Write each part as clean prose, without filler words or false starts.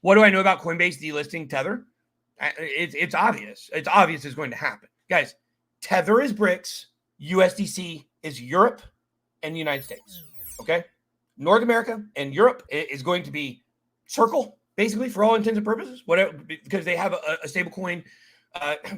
What do I know about Coinbase delisting Tether? It's obvious. It's obvious it's going to happen. Guys, Tether is BRICS, USDC is Europe and the United States. Okay? North America and Europe is going to be Circle, basically, for all intents and purposes, whatever, because they have a stable coin.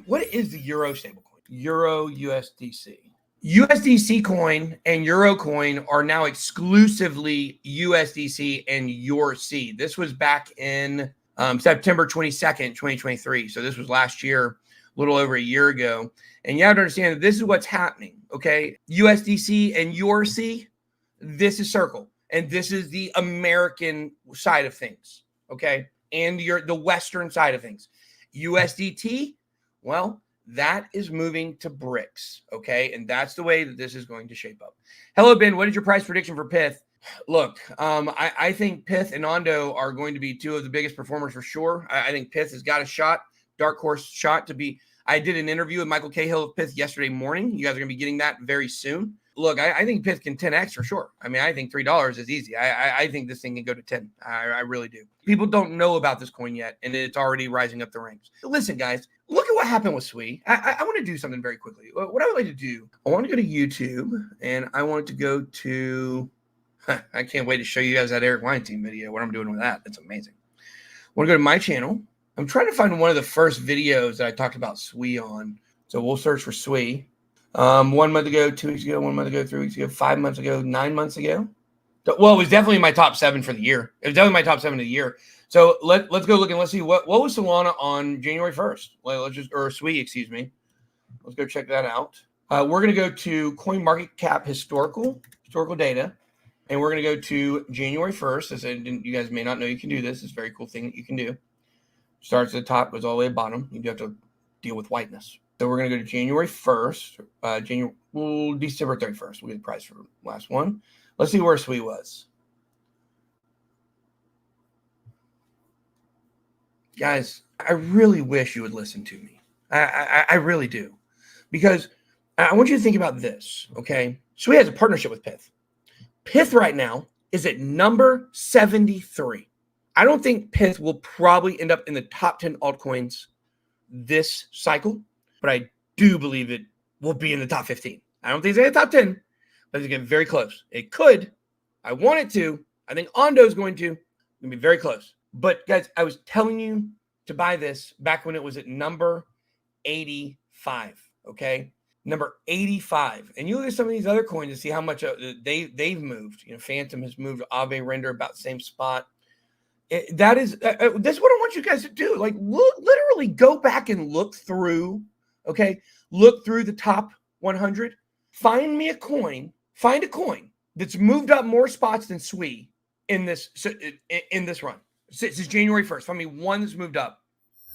What is the Euro stable coin? Euro USDC. USDC coin and Euro coin are now exclusively USDC and EURC. This was back in September 22nd, 2023. So this was last year, a little over a year ago. And you have to understand that this is what's happening, okay? USDC and EURC, this is Circle. And this is the American side of things, okay? And the Western side of things. USDT, well, that is moving to BRICS, okay? And that's the way that this is going to shape up. Hello, Ben. What is your price prediction for PYTH? Look, I think PYTH and ONDO are going to be two of the biggest performers for sure. I think PYTH has got a shot, dark horse shot to be. I did an interview with Michael Cahill of PYTH yesterday morning. You guys are going to be getting that very soon. Look, I think PYTH can 10x for sure. I mean, I think $3 is easy. I think this thing can go to 10. I really do. People don't know about this coin yet, and it's already rising up the ranks. Listen, guys, look at what happened with SUI. I want to do something very quickly. What I would like to do, I want to go to YouTube, and I want to go to, I can't wait to show you guys that Eric Weinstein video, what I'm doing with that. That's amazing. I want to go to my channel. I'm trying to find one of the first videos that I talked about SUI on. So we'll search for SUI. 1 month ago, 2 weeks ago, 1 month ago, 3 weeks ago, 5 months ago, 9 months ago. Well, it was definitely my top 7 for the year. It was definitely my top 7 of the year. So let's go look and let's see what was Solana on January 1st. Or SUI, excuse me. Let's go check that out. We're going to go to CoinMarketCap historical data, and we're going to go to January 1st. As you guys may not know, you can do this. It's a very cool thing that you can do. Starts at the top, goes all the way to the bottom. You do have to deal with whiteness. So we're going to go to January 1st, December 31st. We'll get the price for the last one. Let's see where SUI was. Guys, I really wish you would listen to me. I really do. Because I want you to think about this, okay? SUI has a partnership with PYTH. PYTH right now is at number 73. I don't think PYTH will probably end up in the top 10 altcoins this cycle, but I do believe it will be in the top 15. I don't think it's in the top 10, but it's getting very close. It could. I want it to. I think ONDO is going to. It's going to be very close. But, guys, I was telling you to buy this back when it was at number 85, okay? Number 85. And you look at some of these other coins and see how much they've moved. You know, Phantom has moved, Aave Render about the same spot. That's what I want you guys to do. Like, literally go back and look through, okay? Look through the top 100. Find a coin that's moved up more spots than SUI in this run. Since January 1st. Find me one that's moved up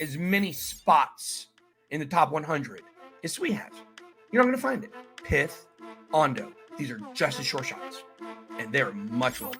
as many spots in the top 100 as SUI has. You're not going to find it. PYTH, ONDO. These are just as short shots, and they're much lower.